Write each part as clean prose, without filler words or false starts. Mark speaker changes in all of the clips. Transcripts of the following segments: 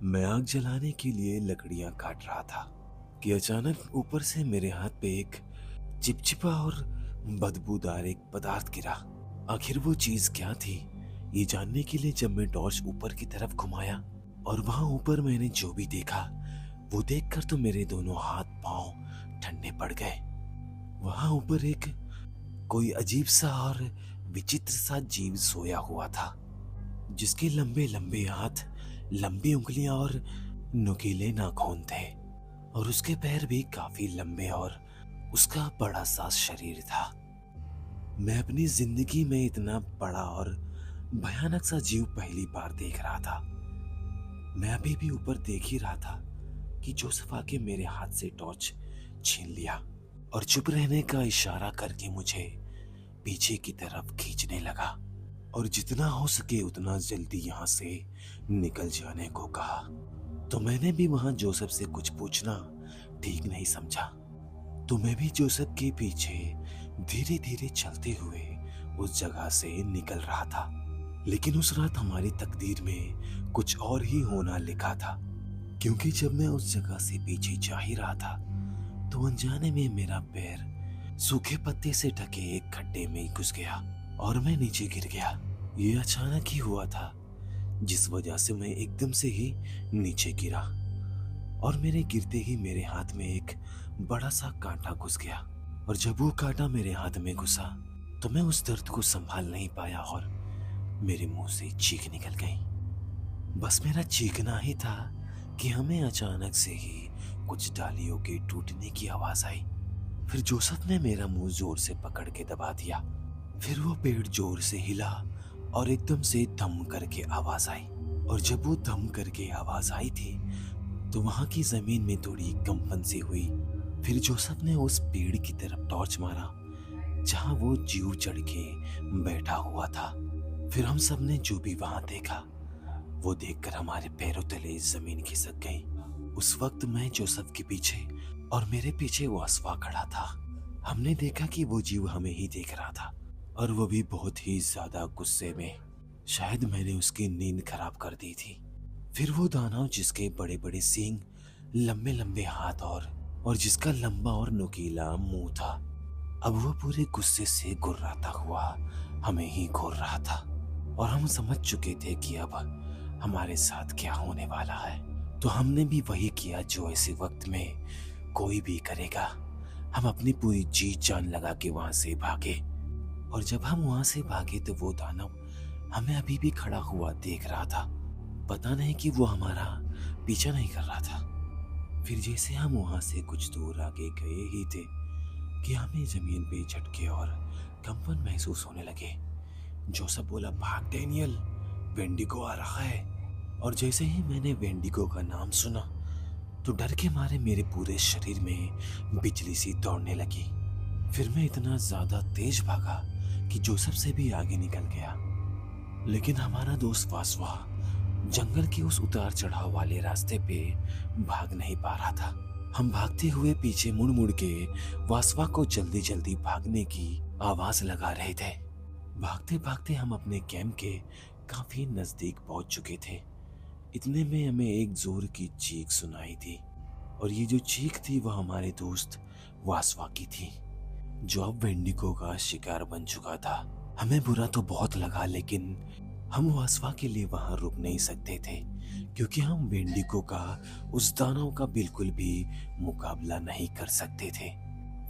Speaker 1: मैं आग जलाने के लिए लकड़ियां काट रहा था कि अचानक ऊपर से मेरे हाथ पे एक चिपचिपा और बदबूदार एक पदार्थ गिरा। आखिर वो चीज क्या थी, ये जानने के लिए जब मैं टॉर्च ऊपर की तरफ घुमाया और वहां ऊपर मैंने जो भी देखा, वो देखकर तो मेरे दोनों हाथ पांव ठंडे पड़ गए। वहां ऊपर एक कोई अजीब सा और विचित्र सा जीव सोया हुआ था, जिसके लंबे लंबे हाथ, लंबी उंगलियां और नुकीले नाखून थे, और उसके पैर भी काफी लंबे और उसका बड़ा सा शरीर था। मैं अपनी जिंदगी में इतना बड़ा और भयानक सा जीव पहली बार देख रहा था। मैं अभी भी ऊपर देख ही रहा था कि जोसेफ आके मेरे हाथ से टॉर्च छीन लिया और चुप रहने का इशारा करके मुझे पीछे की तरफ खींचने लगा और जितना हो सके उतना जल्दी यहाँ से निकल जाने को कहा। तो मैंने भी वहां जोसेफ से कुछ पूछना ठीक नहीं समझा, तो मैं भी जोसेफ के पीछे धीरे धीरे चलते हुए उस जगह से निकल रहा था। लेकिन उस रात हमारी तकदीर में कुछ और ही होना लिखा था, क्योंकि जब मैं उस जगह से पीछे जा ही रहा था तो अनजाने में मेरा पैर सूखे पत्ते से ढके एक खड्डे में घुस गया और मैं नीचे गिर गया। ये अचानक ही हुआ था, जिस वजह से मैं एकदम से ही नीचे गिरा और मेरे गिरते ही मेरे हाथ में एक बड़ा सा कांटा घुस गया। और जब वो कांटा मेरे हाथ में घुसा तो मैं उस दर्द को संभाल नहीं पाया और मेरे मुंह से चीख निकल गई। बस मेरा चीखना ही था कि हमें अचानक से ही कुछ डालियों के टूटने की आवाज आई। फिर जोसेफ ने मेरा मुंह जोर से पकड़ के दबा दिया। फिर वो पेड़ जोर से हिला और एकदम से धम करके आवाज आई। और जब वो धम करके आवाज आई थी तो वहां की जमीन में थोड़ी कंपन सी हुई। फिर जोसेफ ने उस पेड़ की तरफ टॉर्च मारा जहां वो जीव चढ़ के बैठा हुआ था। फिर हम सब ने जो भी वहां देखा वो देखकर हमारे पैरों तले जमीन खिसक गई। उस वक्त मैं जोसेफ के पीछे और मेरे पीछे वासवा खड़ा था। हमने देखा कि वो जीव हमें ही देख रहा था और वो भी बहुत ही ज्यादा गुस्से में। शायद मैंने उसकी नींद खराब कर दी थी। फिर वो दानव जिसके बड़े बड़े सींग, लंबे लंबे हाथ और जिसका लंबा और नुकीला मुंह था, अब वो पूरे गुस्से से गुर्राता हुआ हमें ही घूर रहा था। और हम समझ चुके थे कि अब हमारे साथ क्या होने वाला है। तो हमने भी वही किया जो ऐसे वक्त में कोई भी करेगा। हम अपनी पूरी जी जान लगा के वहां से भागे। और जब हम वहां से भागे तो वो दानव हमें अभी भी खड़ा हुआ देख रहा था। पता नहीं कि वो हमारा पीछा नहीं कर रहा था। फिर जैसे हम वहां से कुछ दूर आगे गए ही थे कि हमें जमीन पे झटके और कंपन महसूस होने लगे। जोसेफ बोला, भाग डैनियल, वेंडिगो आ रहा है। और जैसे ही मैंने वेंडिगो का नाम सुना तो डर के मारे मेरे पूरे शरीर में बिजली सी दौड़ने लगी। फिर मैं इतना ज्यादा तेज भागा कि जोसेफ से भी आगे निकल गया। लेकिन हमारा दोस्त वासवा जंगल के उस उतार चढ़ाव वाले रास्ते पे भाग नहीं पा रहा था। हम भागते हुए पीछे मुड़ मुड़ के वासवा को जल्दी जल्दी भागने की आवाज लगा रहे थे। भागते भागते हम अपने कैंप के काफी नजदीक पहुंच चुके थे। इतने में हमें एक जोर की चीख सुनाई दी, और ये जो चीख थी वह हमारे दोस्त वासवा की थी, जो अब वेंडिगो का शिकार बन चुका था। हमें बुरा तो बहुत लगा, लेकिन हम वासवा के लिए वहां रुक नहीं सकते थे, क्योंकि हम वेंडिगो का उस दानव का बिल्कुल भी मुकाबला नहीं कर सकते थे।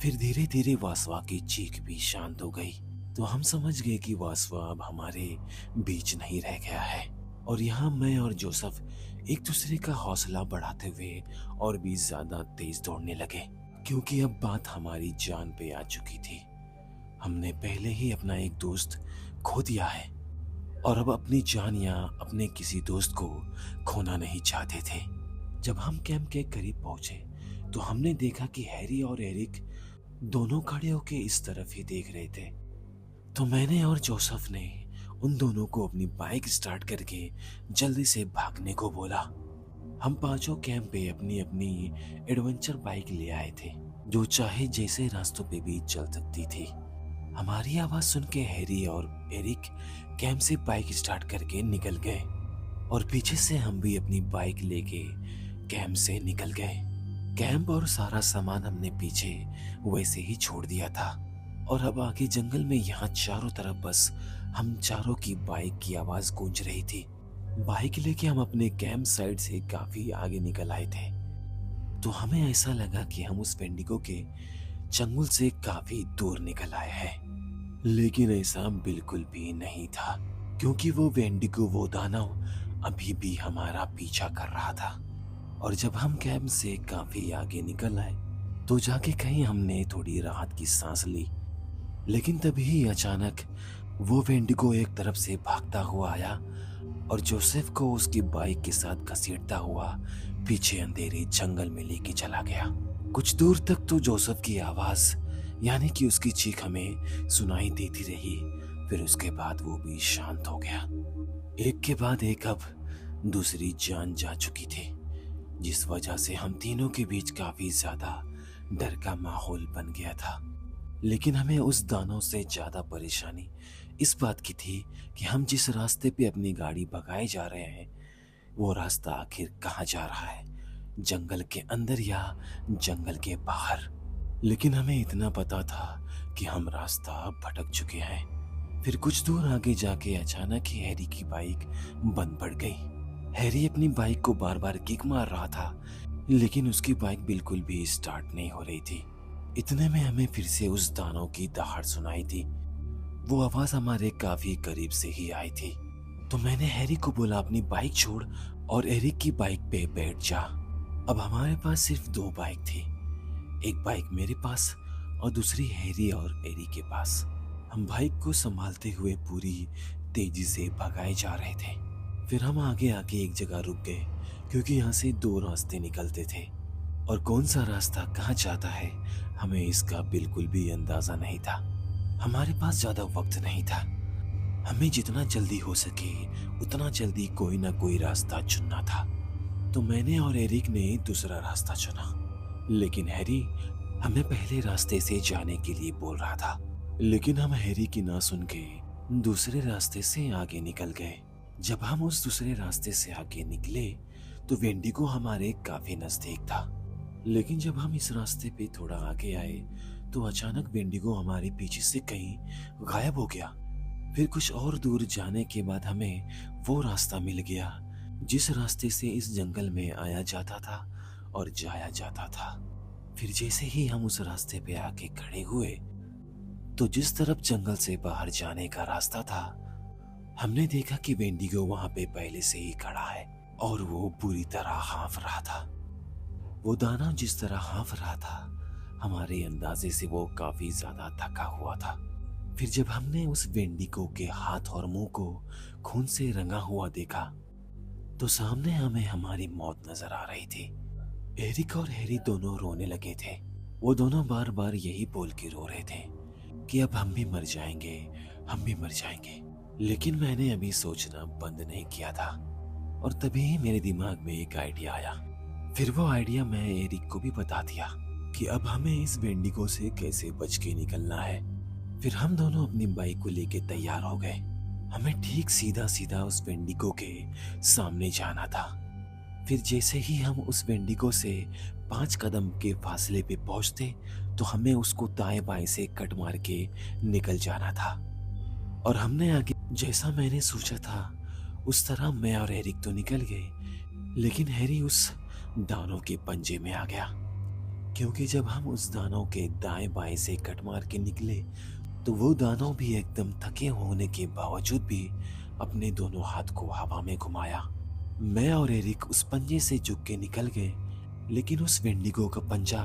Speaker 1: फिर धीरे धीरे वासवा की चीख भी शांत हो गई, तो हम समझ गए कि वासवा अब हमारे बीच नहीं रह गया है। और यहाँ मैं और जोसेफ एक दूसरे का हौसला बढ़ाते हुए और भी ज्यादा तेज दौड़ने लगे, क्योंकि अब बात हमारी जान पे आ चुकी थी। हमने पहले ही अपना एक दोस्त खो दिया है और अब अपनी जान या अपने किसी दोस्त को खोना नहीं चाहते थे। जब हम कैंप के करीब पहुंचे तो हमने देखा कि हैरी और एरिक दोनों खड़े होकर इस तरफ ही देख रहे थे। तो मैंने और जोसेफ ने उन दोनों को अपनी बाइक स्टार्ट करके जल्दी से भागने को बोला। हम पांचों कैंप पे अपनी अपनी एडवेंचर बाइक ले आए थे, जो चाहे जैसे रास्तों पे भी चल सकती थी। हमारी आवाज सुन के हैरी और एरिक कैंप से बाइक स्टार्ट करके निकल गए और पीछे से हम भी अपनी बाइक लेके कैंप से निकल गए। कैंप और सारा सामान हमने पीछे वैसे ही छोड़ दिया था और अब आगे जंगल में यहाँ चारों तरफ बस हम चारों की बाइक की आवाज गूंज रही थी। बाइक लेके हम अपने कैंप साइड से काफी आगे निकल आए थे तो हमें ऐसा लगा कि हम उस वेंडिगो के चंगुल से काफी दूर निकल आए हैं। लेकिन ऐसा बिल्कुल भी नहीं था, क्योंकि वो वेंडिगो, वो दानव अभी भी हमारा पीछा कर रहा था। और जब हम कैंप से काफी आगे निकल आए तो जाके कहीं हमने थोड़ी राहत की सांस ली। लेकिन तभी अचानक वो वेंडिगो एक तरफ से भागता हुआ आया और जोसेफ को उसकी बाइक के साथ घसीटता हुआ पीछे अंधेरे जंगल में लेके चला गया। कुछ दूर तक तो जोसेफ की आवाज यानी कि उसकी चीख हमें सुनाई देती रही, फिर उसके बाद वो भी शांत हो गया। एक के बाद एक अब दूसरी जान जा चुकी थी, जिस वजह से हम तीनों के बीच काफी ज्यादा डर का माहौल बन गया था। लेकिन हमें उस दानव से ज्यादा परेशानी इस बात की थी कि हम जिस रास्ते पे अपनी गाड़ी भगाए जा रहे हैं वो रास्ता आखिर कहाँ जा रहा है, जंगल के अंदर या जंगल के बाहर। लेकिन हमें इतना पता था कि हम रास्ता भटक चुके हैं। फिर कुछ दूर आगे जाके अचानक ही हैरी की बाइक बंद पड़ गई। हैरी अपनी बाइक को बार बार किक मार रहा था, लेकिन उसकी बाइक बिल्कुल भी स्टार्ट नहीं हो रही थी। इतने में हमें फिर से उस दानव की दहाड़ सुनाई थी। वो आवाज हमारे काफी करीब से ही आई थी। तो मैंने हैरी को बोला, अपनी बाइक छोड़ और एरिक की बाइक पे बैठ जा। अब हमारे पास सिर्फ 2 बाइक थी, एक बाइक मेरे पास और दूसरी हैरी और एरिक के पास। हम बाइक को संभालते हुए पूरी तेजी से भगाए जा रहे थे। फिर हम आगे आके एक जगह रुक गए, क्योंकि यहाँ से 2 रास्ते निकलते थे और कौन सा रास्ता कहाँ जाता है हमें इसका बिल्कुल भी अंदाजा नहीं था। हमारे पास ज्यादा वक्त नहीं था, हमें जितना जल्दी हो सके उतना जल्दी कोई ना कोई रास्ता चुनना था। तो मैंने और एरिक ने दूसरा रास्ता चुना, लेकिन हैरी हमें पहले रास्ते से जाने के लिए बोल रहा था। लेकिन हम हैरी की ना सुन के दूसरे रास्ते से आगे निकल गए। जब हम उस दूसरे रास्ते से आगे निकले तो वेंडिगो हमारे काफी नजदीक था। लेकिन जब हम इस रास्ते पे थोड़ा आगे आए तो अचानक वेंडिगो हमारे पीछे से कहीं गायब हो गया। फिर कुछ और दूर जाने के बाद हमें वो रास्ता मिल गया जिस रास्ते से इस जंगल में आया जाता था और जाया जाता था। फिर जैसे ही हम उस रास्ते पे आके खड़े हुए तो जिस तरफ जंगल से बाहर जाने का रास्ता था, हमने देखा कि वेंडिगो वहां पे पहले से ही खड़ा है और वो बुरी तरह हाँफ रहा था। वो दानव जिस तरह हाँफ रहा था, हमारे अंदाजे से वो काफी ज्यादा थका हुआ था। फिर जब हमने उस वेंडिगो के हाथ और मुंह को खून से रंगा हुआ देखा तो सामने हमें हमारी मौत नजर आ रही थी। एरिक और हैरी दोनों रोने लगे थे। वो दोनों बार बार यही बोल के रो रहे थे कि अब हम भी मर जाएंगे, हम भी मर जाएंगे। लेकिन मैंने अभी सोचना बंद नहीं किया था और तभी मेरे दिमाग में एक आइडिया आया। फिर वो आइडिया मैं एरिक को भी बता दिया कि अब हमें इस वेंडिगो से कैसे बच के निकलना है। फिर हम दोनों अपनी बाइक को लेके तैयार हो गए। हमें ठीक सीधा सीधा उस वेंडिगो के सामने जाना था। फिर जैसे ही हम उस वेंडिगो से 5 कदम के फासले पे पहुंचते तो हमें उसको दाएं बाएं से कट मार के निकल जाना था। और हमने आगे जैसा मैंने सोचा था उस तरह मैं और एरिक तो निकल गए, लेकिन हैरी उस दानव के पंजे में आ गया। क्योंकि जब हम उस दानव के दाएं बाएं से कट मार के निकले तो वो दानव भी एकदम थके होने के बावजूद भी अपने दोनों हाथ को हवा में घुमाया। मैं और एरिक उस पंजे से झुक के निकल गए, लेकिन उस वेंडिगो का पंजा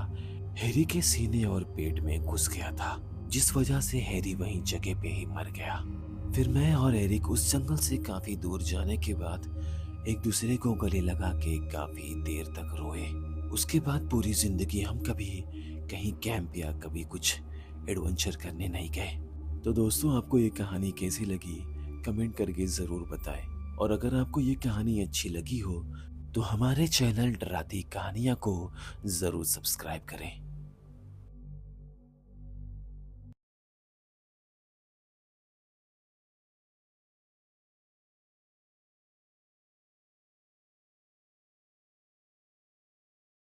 Speaker 1: हैरी के सीने और पेट में घुस गया था, जिस वजह से हैरी वहीं जगह पे ही मर गया। फिर मैं और एरिक उस जंगल से काफी दूर जाने के बाद एक दूसरे को गले लगा के काफी देर तक रोए। उसके बाद पूरी जिंदगी हम कभी कहीं कैंप या कभी कुछ एडवेंचर करने नहीं गए। तो दोस्तों, आपको ये कहानी कैसी लगी कमेंट करके जरूर बताएं। और अगर आपको ये कहानी अच्छी लगी हो तो हमारे चैनल डराती कहानियां को जरूर सब्सक्राइब करें।